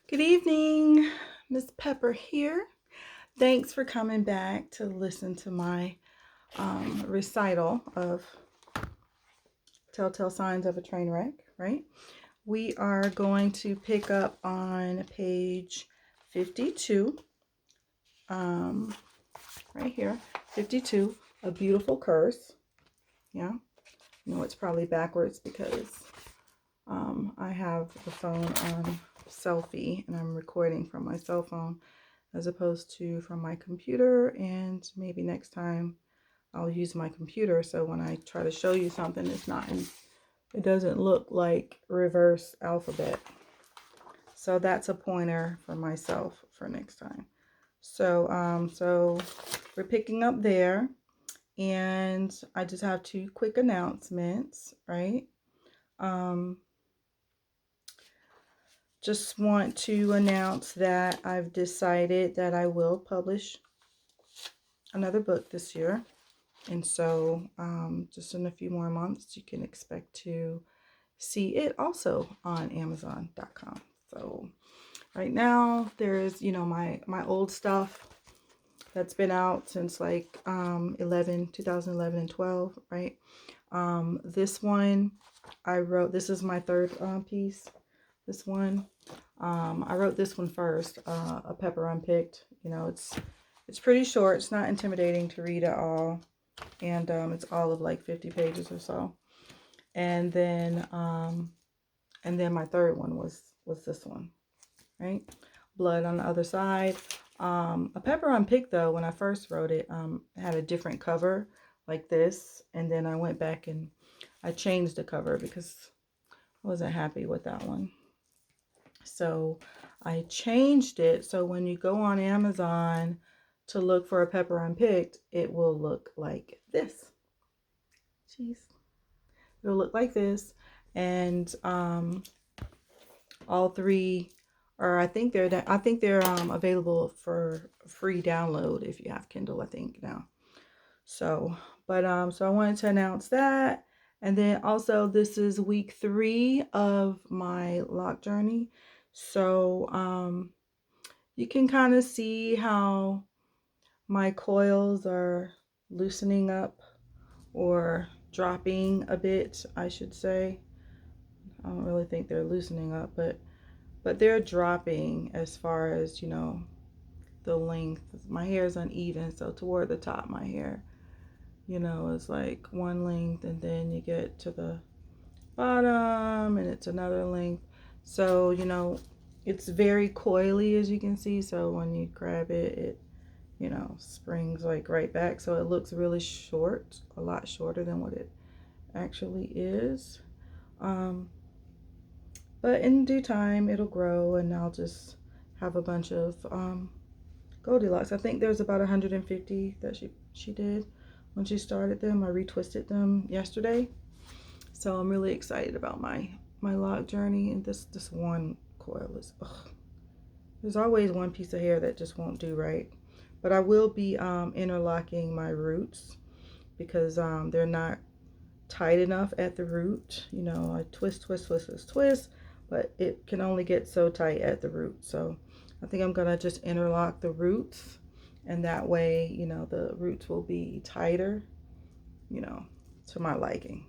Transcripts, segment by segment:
Good evening, Miss Pepper here. Thanks for coming back to listen to my recital of Telltale Signs of a Train Wreck, right? We are going to pick up on page 52, um, right here, 52, A Beautiful Curse. Yeah, no, it's probably backwards because I have the phone on selfie and I'm recording from my cell phone as opposed to from my computer, and maybe next time I'll use my computer so when I try to show you something it doesn't look like reverse alphabet. So that's a pointer for myself for next time. So we're picking up there, and I just have two quick announcements, right? Um, just want to announce that I've decided that I will publish another book this year. And so just in a few more months, you can expect to see it also on Amazon.com. So right now there's, my old stuff that's been out since like 2011 and 12, right? This one I wrote, this is my third piece. This one, I wrote this one first, A Pepper Unpicked. It's pretty short. It's not intimidating to read at all. And it's all of like 50 pages or so. And then my third one was this one, right? Blood on the Other Side. A Pepper Unpicked, though, when I first wrote it, had a different cover like this, and then I went back and I changed the cover because I wasn't happy with that one. So I changed it so when you go on Amazon to look for A Pepper Unpicked, it will look like this. Jeez. It'll look like this, and all three are, I think they're available for free download if you have Kindle, I think now. So, so I wanted to announce that. And then also this is week 3 of my lock journey. So, you can kind of see how my coils are loosening up or dropping a bit, I should say. I don't really think they're loosening up, but they're dropping as far as, the length. My hair is uneven, so toward the top my hair, is like one length, and then you get to the bottom and it's another length. So, it's very coily, as you can see. So when you grab it, it springs like right back. So it looks really short, a lot shorter than what it actually is. But in due time, it'll grow, and I'll just have a bunch of Goldilocks. I think there's about 150 that she did when she started them. I retwisted them yesterday, so I'm really excited about my lock journey. And this one coil is, ugh. There's always one piece of hair that just won't do right. But I will be interlocking my roots because they're not tight enough at the root. I twist, but it can only get so tight at the root. So I think I'm gonna just interlock the roots, and that way, the roots will be tighter, to my liking.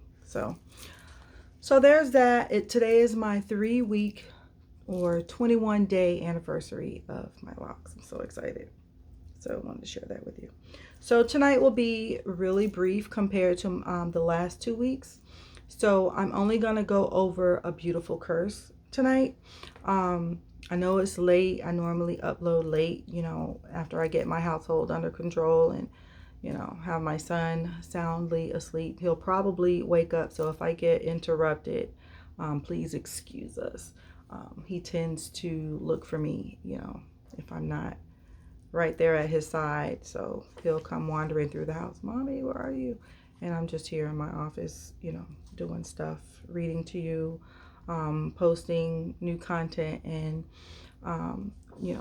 So there's that. Today is my 3-week or 21-day anniversary of my locks. I'm so excited. So I wanted to share that with you. So tonight will be really brief compared to the last 2 weeks. So I'm only going to go over A Beautiful Curse tonight. I know it's late. I normally upload late, after I get my household under control and, have my son soundly asleep. He'll probably wake up. So if I get interrupted, please excuse us. He tends to look for me, if I'm not right there at his side. So he'll come wandering through the house. Mommy, where are you? And I'm just here in my office, doing stuff, reading to you, posting new content, and,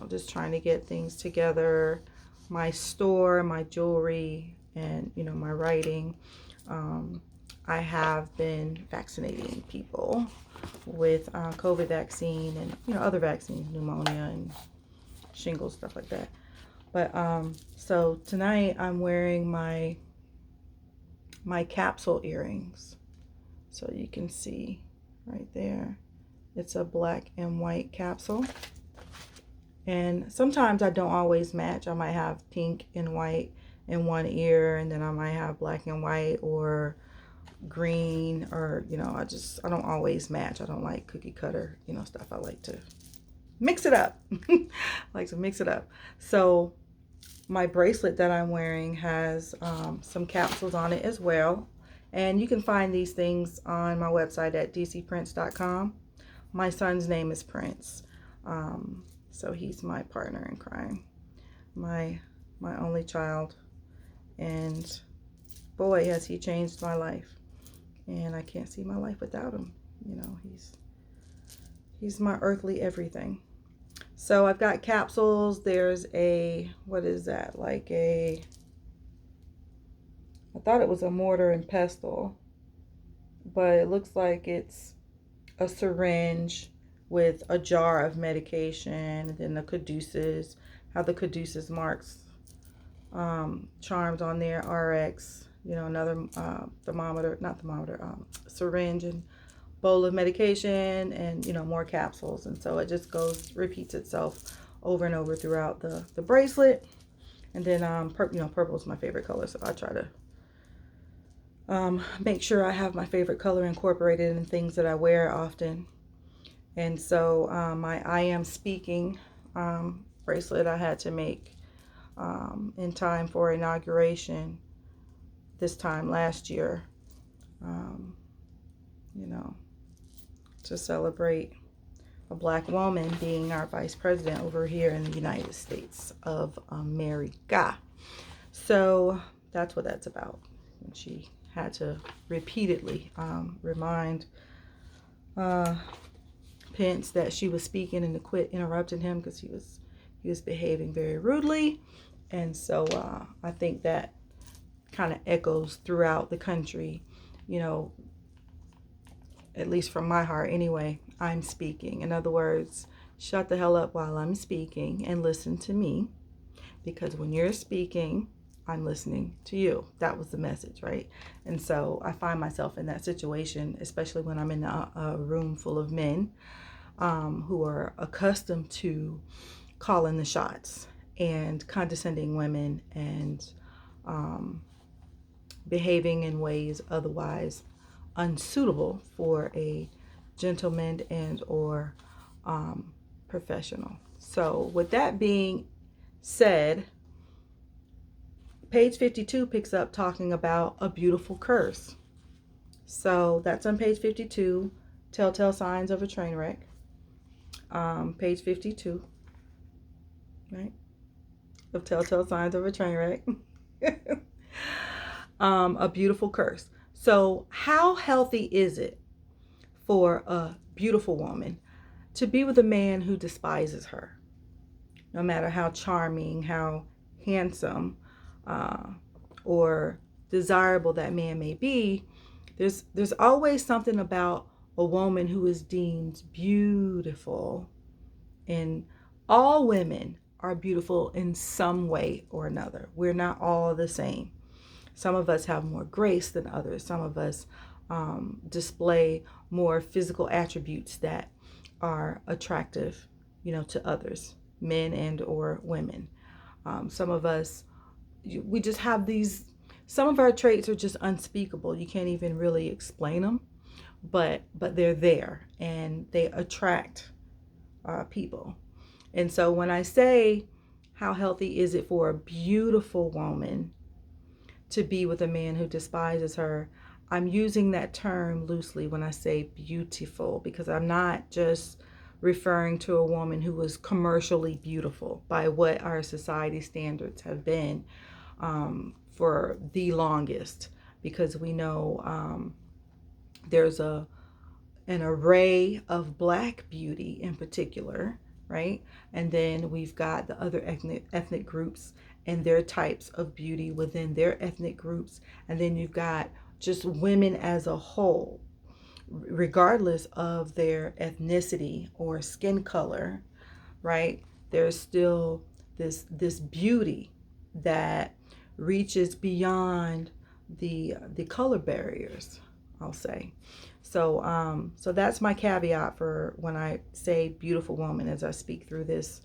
just trying to get things together. My store, my jewelry, and, my writing. I have been vaccinating people with COVID vaccine and other vaccines, pneumonia and shingles, stuff like that. But so tonight I'm wearing my capsule earrings, so you can see right there. It's a black and white capsule, and sometimes I don't always match. I might have pink and white in one ear, and then I might have black and white or green, or I don't always match. I don't like cookie cutter stuff. I like to mix it up. I like to mix it up. So my bracelet that I'm wearing has some capsules on it as well, and you can find these things on my website at dcprince.com. My son's name is Prince, so he's my partner in crime, my only child, and boy, has he changed my life. And I can't see my life without him. He's my earthly everything. So I've got capsules. There's a, what is that? Like I thought it was a mortar and pestle, but it looks like it's a syringe with a jar of medication, and then the caduceus, how the caduceus marks charms on there, RX, another syringe and bowl of medication, and more capsules. And so it just repeats itself over and over throughout the bracelet. And then purple is my favorite color, so I try to make sure I have my favorite color incorporated in things that I wear often. And so my I Am Speaking bracelet I had to make in time for inauguration this time last year, to celebrate a black woman being our vice president over here in the United States of America. So that's what that's about. And she had to repeatedly remind Pence that she was speaking and to quit interrupting him, because he was behaving very rudely. And so I think that kind of echoes throughout the country, at least from my heart anyway. I'm speaking. In other words, shut the hell up while I'm speaking and listen to me, because when you're speaking, I'm listening to you. That was the message, right? And so I find myself in that situation, especially when I'm in a room full of men who are accustomed to calling the shots and condescending women and behaving in ways otherwise unsuitable for a gentleman and or professional. So with that being said, page 52 picks up talking about a beautiful curse. So that's on page 52, telltale signs of a train wreck. Page 52, right? Of telltale signs of a train wreck. A beautiful curse. So how healthy is it for a beautiful woman to be with a man who despises her? No matter how charming, how handsome, or desirable that man may be, there's always something about a woman who is deemed beautiful. And all women are beautiful in some way or another. We're not all the same. Some of us have more grace than others. Some of us display more physical attributes that are attractive, to others, men and or women. Some of us, we just have some of our traits are just unspeakable. You can't even really explain them, but they're there and they attract people. And so when I say, how healthy is it for a beautiful woman to be with a man who despises her, I'm using that term loosely when I say beautiful, because I'm not just referring to a woman who was commercially beautiful by what our society standards have been for the longest, because we know there's an array of black beauty in particular, right? And then we've got the other ethnic groups and their types of beauty within their ethnic groups. And then you've got just women as a whole, regardless of their ethnicity or skin color, right? There's still this beauty that reaches beyond the color barriers, I'll say. So that's my caveat for when I say beautiful woman as I speak through this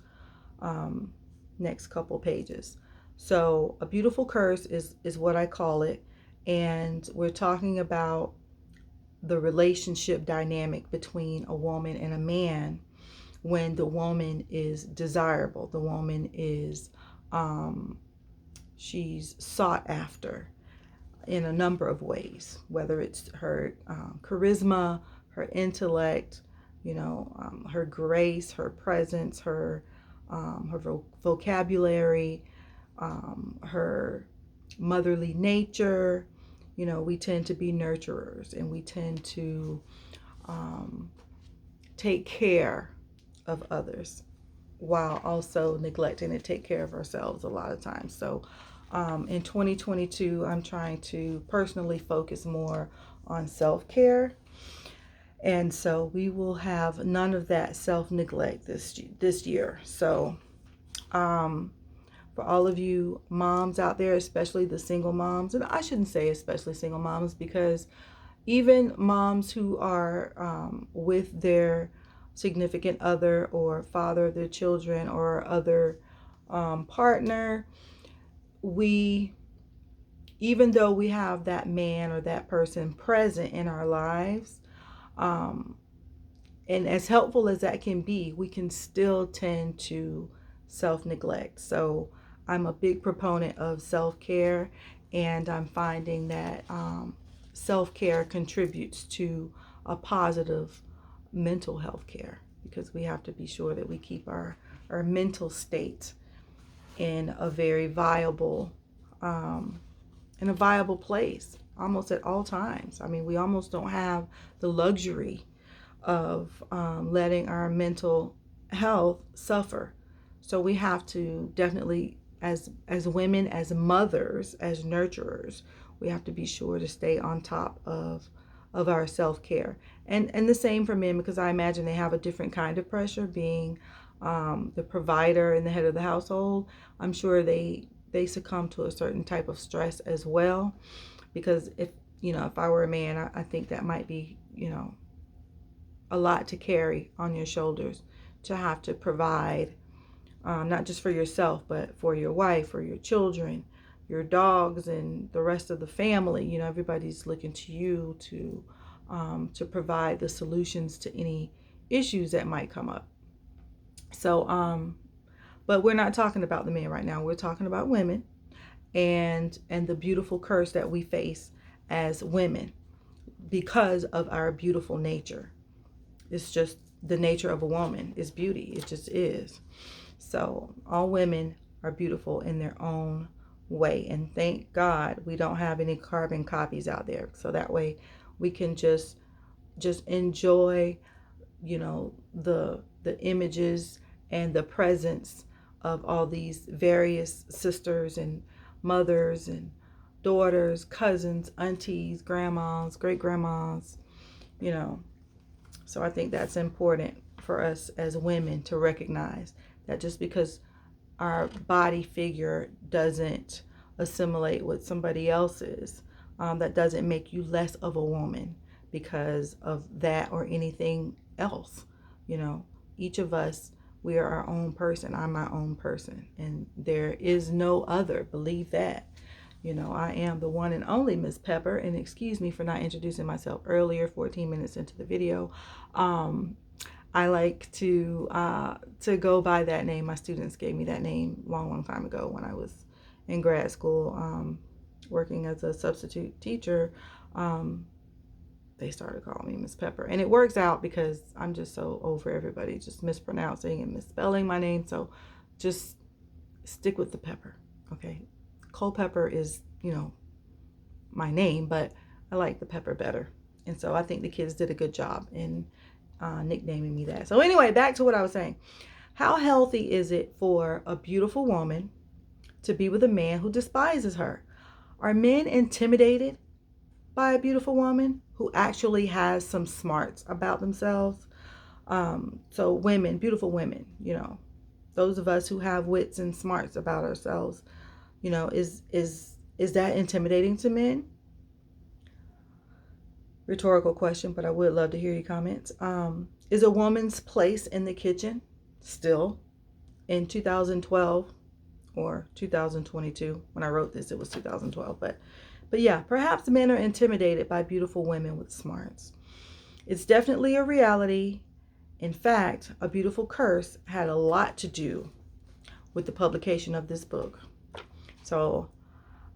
um, next couple pages. So a beautiful curse is what I call it, and we're talking about the relationship dynamic between a woman and a man when the woman is desirable, the woman is she's sought after in a number of ways, whether it's her charisma, her intellect, her grace, her presence, her vocabulary, her motherly nature. We tend to be nurturers, and we tend to take care of others while also neglecting to take care of ourselves a lot of times. So in 2022, I'm trying to personally focus more on self-care. And so we will have none of that self-neglect this year. So for all of you moms out there, especially the single moms, and I shouldn't say especially single moms, because even moms who are with their significant other or father of their children or other partner, even though we have that man or that person present in our lives, and as helpful as that can be, we can still tend to self-neglect. So I'm a big proponent of self-care, and I'm finding that self-care contributes to a positive mental health care, because we have to be sure that we keep our mental state in a very viable place almost at all times. I mean, we almost don't have the luxury of letting our mental health suffer. So we have to definitely, as women, as mothers, as nurturers, we have to be sure to stay on top of our self-care. And the same for men, because I imagine they have a different kind of pressure being the provider and the head of the household. I'm sure they succumb to a certain type of stress as well, because if I were a man, I think that might be a lot to carry on your shoulders, to have to provide not just for yourself, but for your wife or your children, your dogs, and the rest of the family. Everybody's looking to you to provide the solutions to any issues that might come up. So but we're not talking about the men right now. We're talking about women, and the beautiful curse that we face as women because of our beautiful nature. It's just the nature of a woman is beauty. It just is. So all women are beautiful in their own way. And thank God we don't have any carbon copies out there. So that way we can just enjoy, the images and the presence of all these various sisters and mothers and daughters, cousins, aunties, grandmas, great grandmas, So I think that's important for us as women to recognize that just because our body figure doesn't assimilate with somebody else's, that doesn't make you less of a woman because of that or anything else. Each of us, we are our own person. I'm my own person, and there is no other. Believe that. I am the one and only Miss Pepper, and excuse me for not introducing myself earlier, 14 minutes into the video. I like to go by that name. My students gave me that name long time ago when I was in grad school, working as a substitute teacher. They started calling me Miss Pepper, and it works out because I'm just so over everybody just mispronouncing and misspelling my name. So just stick with the Pepper, okay? Culpepper is, my name, but I like the Pepper better. And so I think the kids did a good job in nicknaming me that. So anyway, back to what I was saying. How healthy is it for a beautiful woman to be with a man who despises her? Are men intimidated by a beautiful woman who actually has some smarts about themselves. So women, beautiful women, those of us who have wits and smarts about ourselves, is that intimidating to men? Rhetorical question, but I would love to hear your comments. Is a woman's place in the kitchen still in 2012 or 2022? When I wrote this, it was 2012, but yeah, perhaps men are intimidated by beautiful women with smarts. It's definitely a reality. In fact, A Beautiful Curse had a lot to do with the publication of this book. So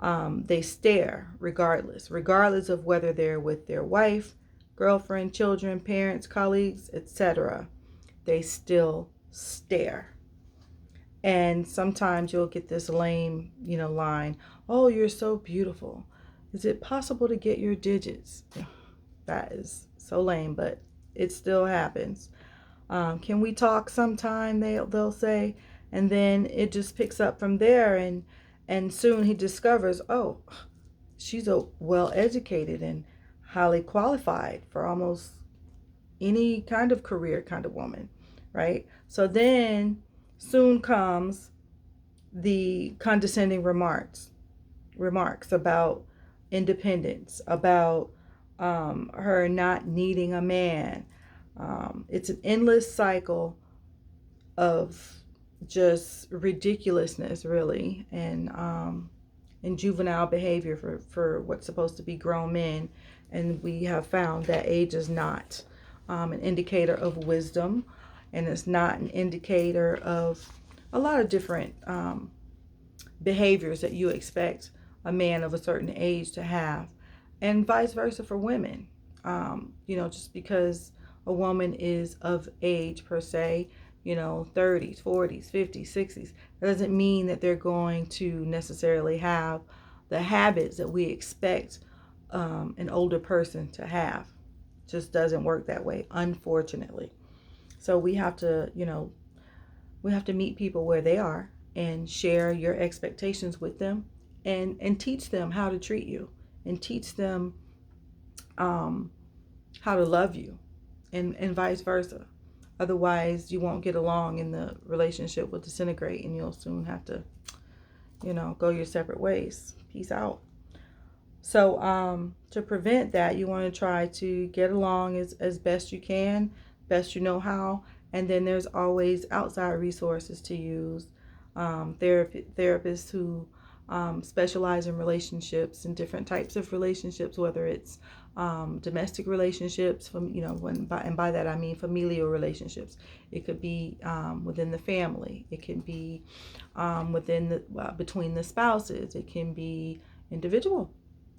they stare regardless of whether they're with their wife, girlfriend, children, parents, colleagues, etc. They still stare. And sometimes you'll get this lame, line, "Oh, you're so beautiful. Is it possible to get your digits?" That is so lame, but it still happens. Can we talk sometime? They'll say, and then it just picks up from there, and soon he discovers, oh, she's a well-educated and highly qualified for almost any kind of career kind of woman, right? So then soon comes the condescending remarks about independence, about her not needing a man. It's an endless cycle of just ridiculousness, really, and juvenile behavior for what's supposed to be grown men. And we have found that age is not an indicator of wisdom, and it's not an indicator of a lot of different behaviors that you expect a man of a certain age to have, and vice versa for women. Just because a woman is of age per se, 30s, 40s, 50s, 60s, that doesn't mean that they're going to necessarily have the habits that we expect an older person to have. Just doesn't work that way, unfortunately. So we have to meet people where they are and share your expectations with them, and teach them how to treat you, and teach them how to love you, and vice versa. Otherwise, you won't get along, and the relationship will disintegrate, and you'll soon have to, go your separate ways. Peace out. So to prevent that, you want to try to get along as best you can, best you know how. And then there's always outside resources to use. Therapists who specialize in relationships and different types of relationships, whether it's domestic relationships, and by that I mean familial relationships. It could be within the family. It can be between the spouses. It can be individual.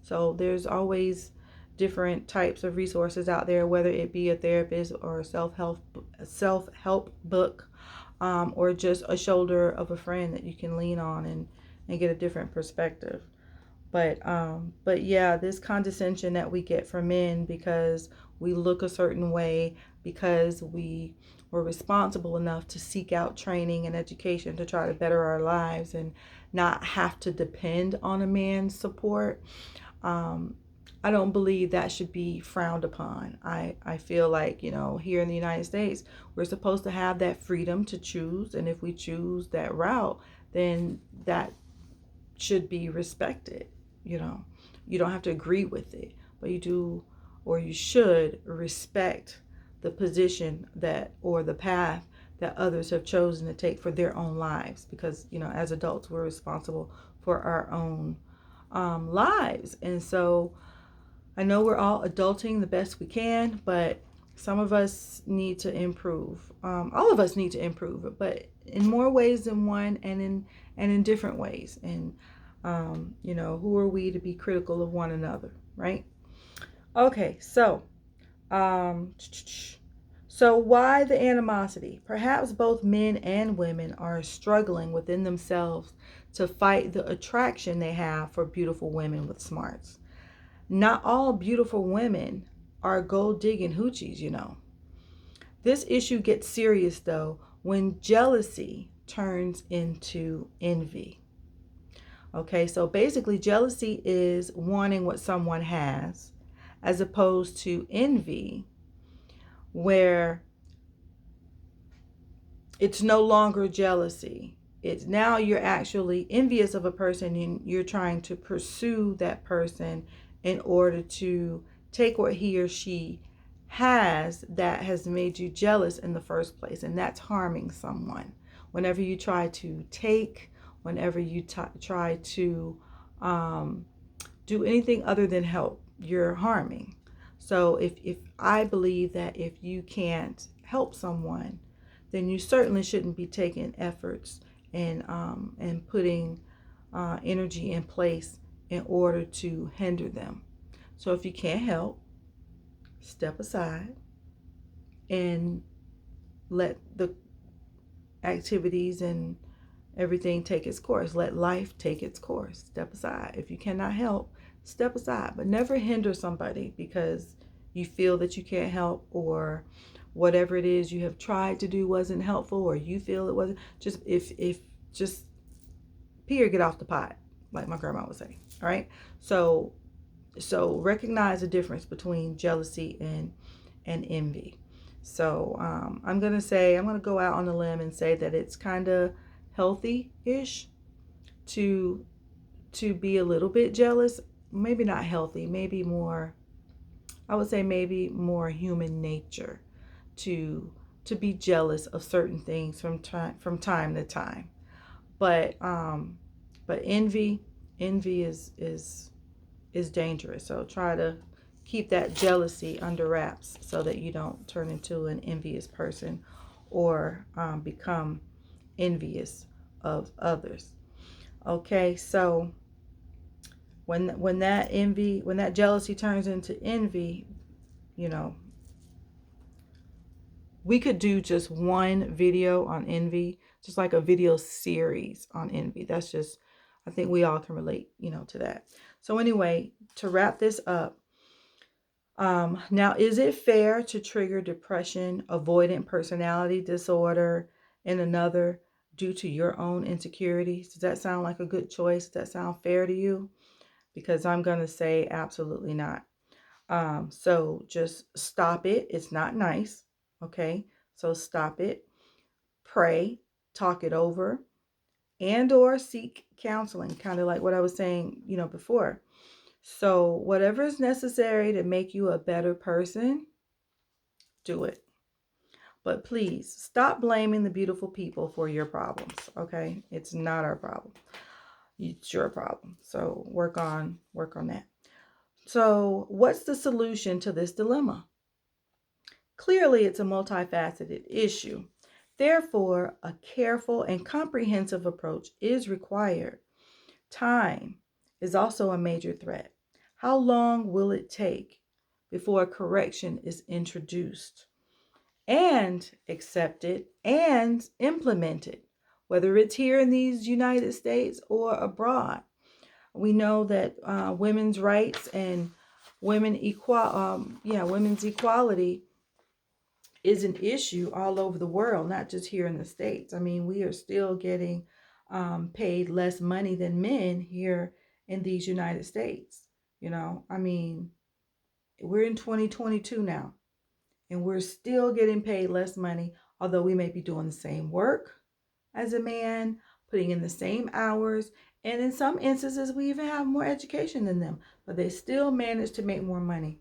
So there's always different types of resources out there, whether it be a therapist or a self-help book, or just a shoulder of a friend that you can lean on and get a different perspective. But yeah, this condescension that we get from men because we look a certain way, because we were responsible enough to seek out training and education to try to better our lives and not have to depend on a man's support. I don't believe that should be frowned upon. I feel like, here in the United States, we're supposed to have that freedom to choose. And if we choose that route, then that should be respected. You don't have to agree with it, but you do, or you should respect the position or the path that others have chosen to take for their own lives. Because, as adults, we're responsible for our own lives. And so I know we're all adulting the best we can, but some of us need to improve. All of us need to improve, but in more ways than one, and in different ways. And who are we to be critical of one another, right? Okay, so why the animosity? Perhaps both men and women are struggling within themselves to fight the attraction they have for beautiful women with smarts. Not all beautiful women are gold-digging hoochies, This issue gets serious, though, when jealousy turns into envy. Okay, so basically, jealousy is wanting what someone has, as opposed to envy, where it's no longer jealousy. It's now you're actually envious of a person and you're trying to pursue that person in order to take what he or she has that has made you jealous in the first place. And that's harming someone. Whenever you try to take, whenever you try to do anything other than help, you're harming. So if I believe that if you can't help someone, then you certainly shouldn't be taking efforts and putting energy in place in order to hinder them. So if you can't help, step aside and let the activities and everything take its course. Let life take its course. Step aside. If you cannot help, step aside. But never hinder somebody because you feel that you can't help, or whatever it is you have tried to do wasn't helpful, or you feel it wasn't. Just pee or get off the pot, like my grandma would say. All right. So recognize the difference between jealousy and envy. So I'm gonna go out on a limb and say that it's kind of healthy-ish to be a little bit jealous. Maybe not healthy, maybe more, I would say maybe more human nature to be jealous of certain things from time to time. But envy is dangerous. So try to keep that jealousy under wraps so that you don't turn into an envious person or become envious of others. Okay, so when that jealousy turns into envy, you know, we could do just one video on envy, just like a video series on envy. That's just, I think we all can relate, to that. So anyway, to wrap this up, now, is it fair to trigger depression, avoidant personality disorder in another due to your own insecurities? Does that sound like a good choice? Does that sound fair to you? Because I'm going to say absolutely not. So just stop it. It's not nice. Okay. So stop it. Pray, talk it over, and or seek counseling, kind of like what I was saying, before. So whatever is necessary to make you a better person, do it. But please stop blaming the beautiful people for your problems. Okay. It's not our problem. It's your problem. So work on that. So what's the solution to this dilemma? Clearly, it's a multifaceted issue. Therefore, a careful and comprehensive approach is required. Time is also a major threat. How long will it take before a correction is introduced and accepted and implemented, whether it's here in these United States or abroad? We know that women's rights and women's equality is an issue all over the world, not just here in the States. I mean, we are still getting paid less money than men here in these United States. I mean, we're in 2022 now, and we're still getting paid less money, although we may be doing the same work as a man, putting in the same hours, and in some instances, we even have more education than them, but they still manage to make more money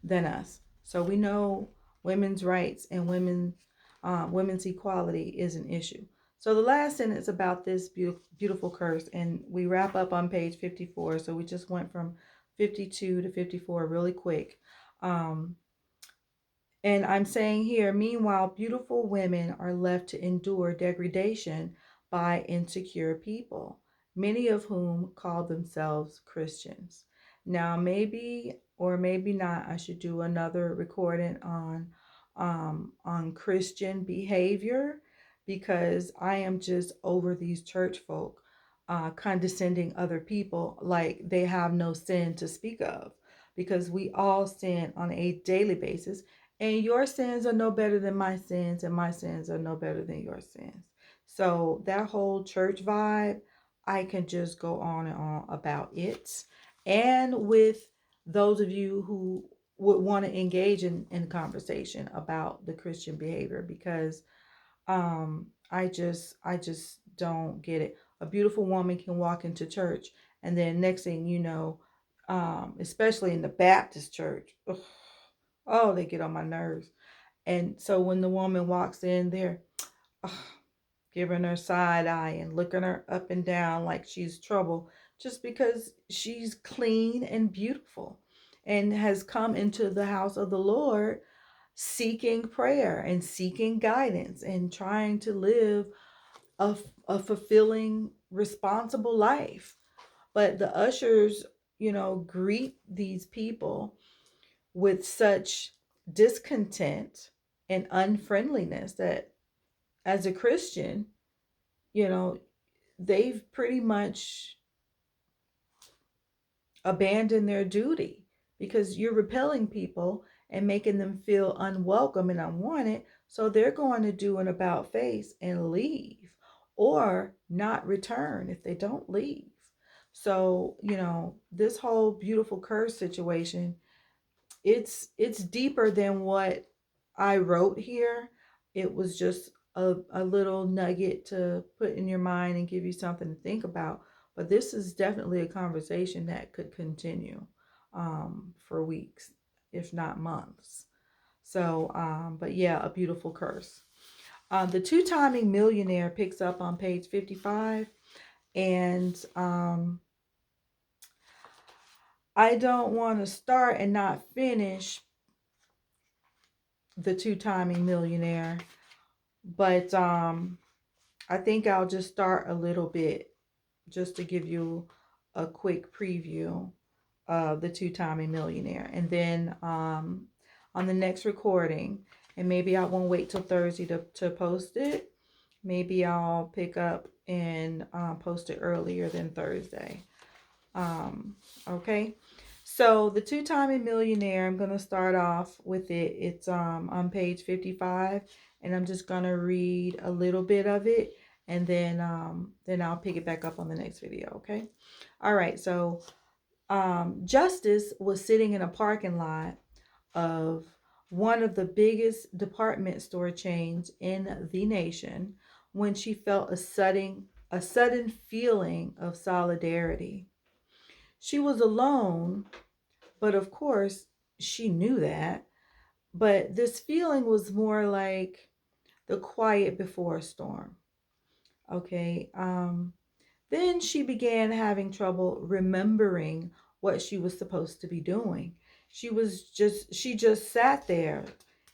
than us. So we know women's rights and women's equality is an issue. So the last sentence about this beautiful curse, and we wrap up on page 54. So we just went from 52 to 54 really quick. And I'm saying here, meanwhile, beautiful women are left to endure degradation by insecure people, many of whom call themselves Christians. Now, maybe or maybe not, I should do another recording on Christian behavior, because I am just over these church folk condescending other people like they have no sin to speak of, because we all sin on a daily basis, and your sins are no better than my sins, and my sins are no better than your sins. So that whole church vibe, I can just go on and on about it. And with those of you who would want to engage in conversation about the Christian behavior, because I just don't get it. A beautiful woman can walk into church, and then next thing you know, especially in the Baptist church, ugh, oh, they get on my nerves. And so when the woman walks in there, ugh, giving her side eye and looking her up and down like she's trouble, just because she's clean and beautiful and has come into the house of the Lord seeking prayer and seeking guidance and trying to live a fulfilling, responsible life. But the ushers, greet these people with such discontent and unfriendliness that as a Christian, you know, they've pretty much abandoned their duty, because you're repelling people and making them feel unwelcome and unwanted. So they're going to do an about face and leave, or not return if they don't leave. So, this whole beautiful curse situation, it's deeper than what I wrote here. It was just a little nugget to put in your mind and give you something to think about. But this is definitely a conversation that could continue for weeks, if not months. So, but yeah, a beautiful curse. The two-timing millionaire picks up on page 55, and I don't want to start and not finish the two-timing millionaire, but I think I'll just start a little bit just to give you a quick preview of the two-timing millionaire, and then on the next recording, and maybe I won't wait till Thursday to post it. Maybe I'll pick up and post it earlier than Thursday. Okay. So the two-timing millionaire, I'm going to start off with it. It's on page 55, and I'm just going to read a little bit of it, and then I'll pick it back up on the next video, okay? All right. So Justice was sitting in a parking lot of one of the biggest department store chains in the nation when she felt a sudden feeling of solidarity. She was alone, but of course, she knew that. But this feeling was more like the quiet before a storm. Okay. Then she began having trouble remembering what she was supposed to be doing. She just sat there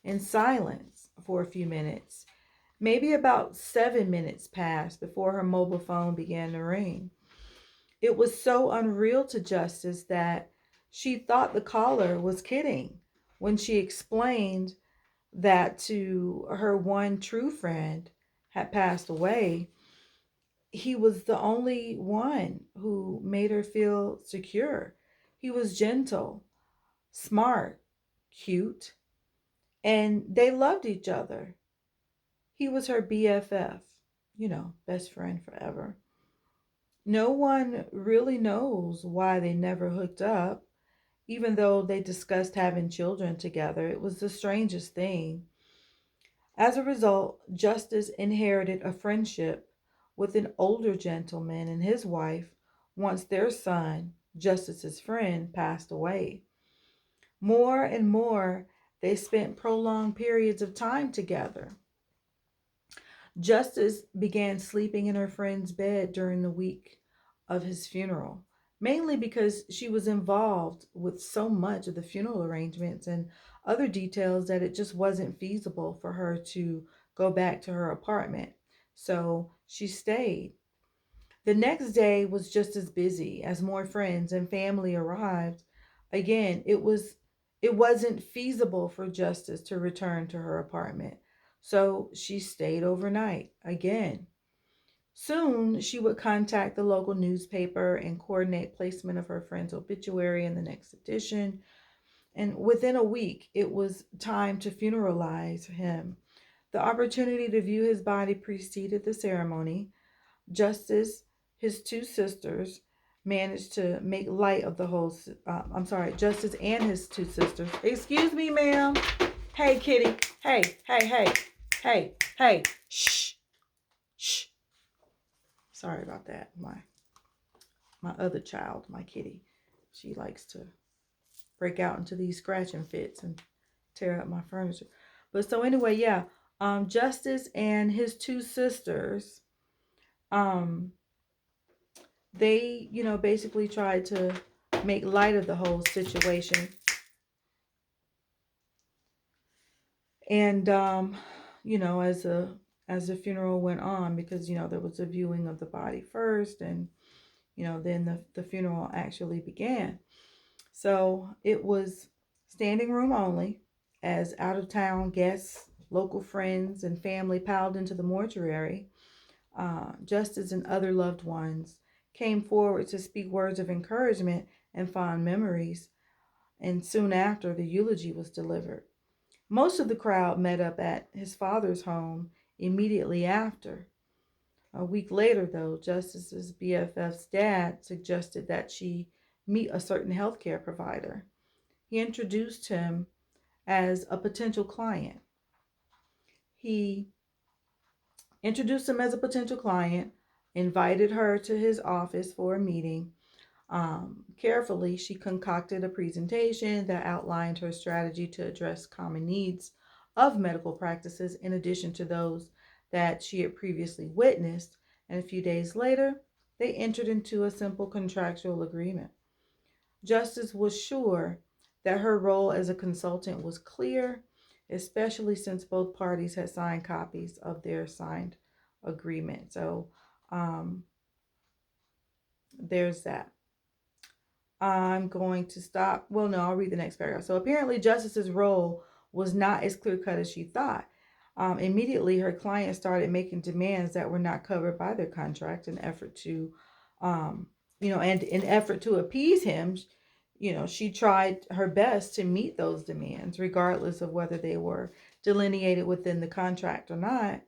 in silence for a few minutes. Maybe about 7 minutes passed before her mobile phone began to ring. It was so unreal to Justice that she thought the caller was kidding when she explained that to her one true friend had passed away. He was the only one who made her feel secure. He was gentle, smart, cute, and they loved each other. He was her BFF, best friend forever. No one really knows why they never hooked up, even though they discussed having children together. It was the strangest thing. As a result, Justice inherited a friendship with an older gentleman and his wife once their son, Justice's friend, passed away. More and more, they spent prolonged periods of time together. Justice began sleeping in her friend's bed during the week of his funeral, mainly because she was involved with so much of the funeral arrangements and other details that it just wasn't feasible for her to go back to her apartment. So she stayed. The next day was just as busy as more friends and family arrived. Again, it wasn't feasible for Justice to return to her apartment. So she stayed overnight again. Soon she would contact the local newspaper and coordinate placement of her friend's obituary in the next edition. And within a week, it was time to funeralize him. The opportunity to view his body preceded the ceremony. Justice, his two sisters managed to make light of the whole, Justice and his two sisters. Excuse me, ma'am. Hey, kitty. Hey, hey, hey, hey, hey. Shh, shh. Sorry about that. My other child, my kitty, she likes to break out into these scratching fits and tear up my furniture. But so anyway, yeah, Justice and his two sisters, um, they, basically tried to make light of the whole situation. And as the funeral went on, because there was a viewing of the body first, and then the funeral actually began. So it was standing room only, as out of town guests, local friends, and family piled into the mortuary. Justice and other loved ones came forward to speak words of encouragement and fond memories, and soon after, the eulogy was delivered. Most of the crowd met up at his father's home immediately after. A week later, though, Justice's BFF's dad suggested that she meet a certain healthcare provider. He introduced him as a potential client. He introduced him as a potential client, invited her to his office for a meeting. Carefully, she concocted a presentation that outlined her strategy to address common needs of medical practices in addition to those that she had previously witnessed. And a few days later, they entered into a simple contractual agreement. Justice was sure that her role as a consultant was clear, especially since both parties had signed copies of their signed agreement. So there's that. I'm going to stop. Well, no, I'll read the next paragraph. So apparently, Justice's role was not as clear cut as she thought. Immediately, her client started making demands that were not covered by their contract in effort to, and in effort to appease him. She tried her best to meet those demands, regardless of whether they were delineated within the contract or not.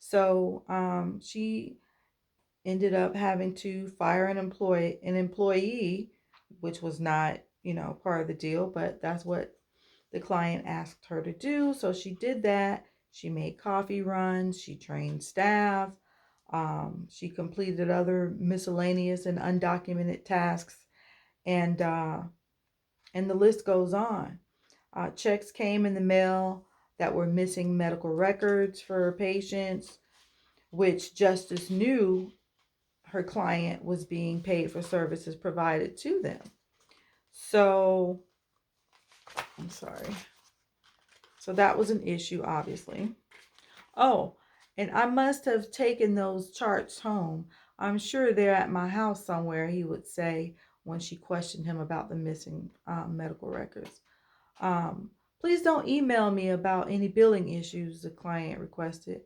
So she ended up having to fire an employee, which was not, part of the deal, but that's what the client asked her to do. So she did that. She made coffee runs, she trained staff, she completed other miscellaneous and undocumented tasks, and the list goes on. Checks came in the mail that were missing medical records for patients, which Justice knew her client was being paid for services provided to them. So, I'm sorry. So that was an issue, obviously. Oh, and I must have taken those charts home. I'm sure they're at my house somewhere, he would say when she questioned him about the missing medical records. Please don't email me about any billing issues, the client requested.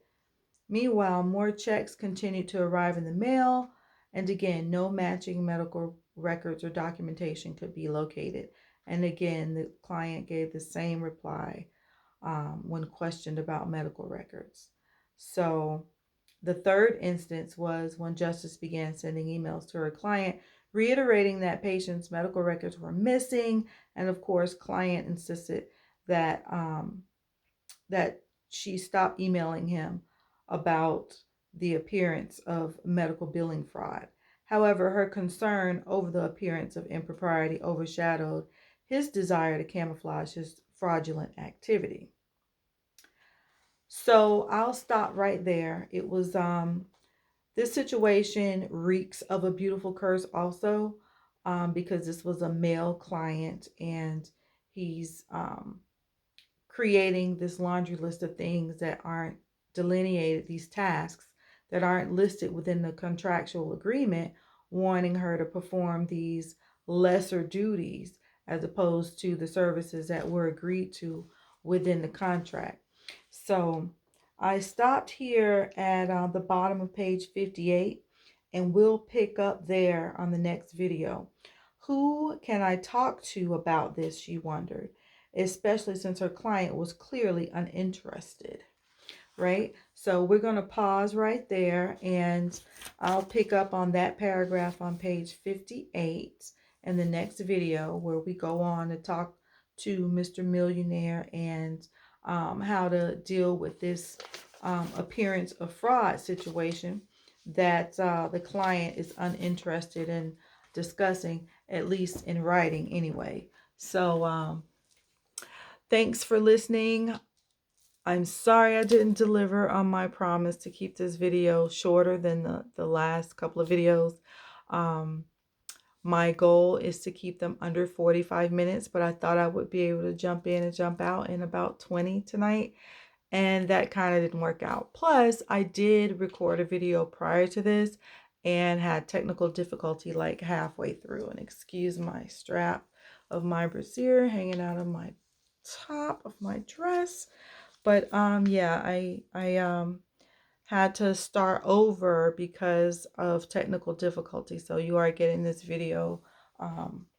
Meanwhile, more checks continued to arrive in the mail, and again, no matching medical records or documentation could be located. And again, the client gave the same reply when questioned about medical records. So the third instance was when Justice began sending emails to her client, reiterating that patient's medical records were missing. And of course, client insisted that that she stop emailing him about the appearance of medical billing fraud. However, her concern over the appearance of impropriety overshadowed his desire to camouflage his fraudulent activity. So I'll stop right there. It was this situation reeks of a beautiful curse also, because this was a male client, and he's creating this laundry list of things that aren't delineated, these tasks that aren't listed within the contractual agreement, wanting her to perform these lesser duties as opposed to the services that were agreed to within the contract. So I stopped here at the bottom of page 58, and we'll pick up there on the next video. Who can I talk to about this, she wondered, especially since her client was clearly uninterested. right? So we're going to pause right there, and I'll pick up on that paragraph on page 58 in the next video, where we go on to talk to Mr. Millionaire and how to deal with this appearance of fraud situation that the client is uninterested in discussing, at least in writing anyway. So thanks for listening. I'm sorry I didn't deliver on my promise to keep this video shorter than the last couple of videos. My goal is to keep them under 45 minutes, but I thought I would be able to jump in and jump out in about 20 tonight, and that kind of didn't work out. Plus, I did record a video prior to this and had technical difficulty like halfway through, and excuse my strap of my brassiere hanging out of my top of my dress. But yeah, I had to start over because of technical difficulty. So you are getting this video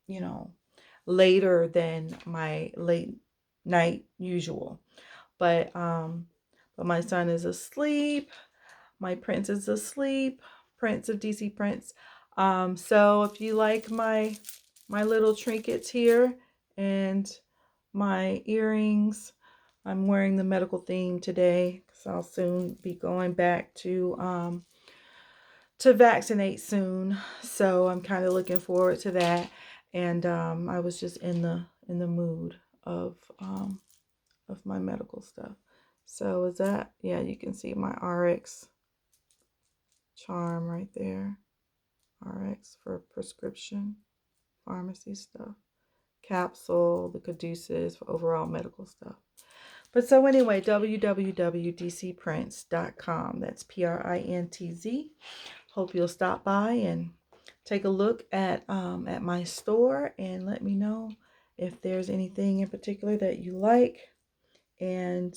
you know, later than my late night usual. But my son is asleep. My prince is asleep. Prince of DC Prince. So if you like my little trinkets here and my earrings, I'm wearing the medical theme today because I'll soon be going back to vaccinate soon. So I'm kind of looking forward to that. And I was just in the mood of my medical stuff. So is that, yeah, you can see my RX charm right there. RX for prescription pharmacy stuff. Capsule, the caduceus for overall medical stuff. But so anyway, www.dcprints.com. That's PRINTZ. Hope you'll stop by and take a look at my store and let me know if there's anything in particular that you like. And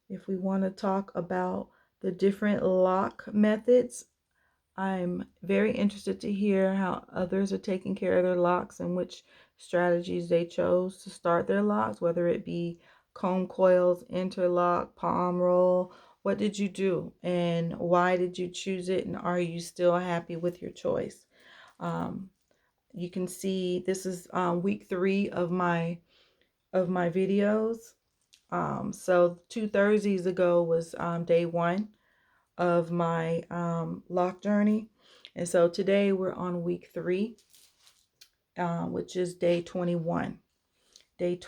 if we want to talk about the different lock methods, I'm very interested to hear how others are taking care of their locks and which strategies they chose to start their locks, whether it be comb coils, interlock, palm roll. What did you do and why did you choose it, and are you still happy with your choice? You can see this is week 3 of my videos. So 2 Thursdays ago was day 1 of my lock journey, and so today we're on week 3, which is day 21.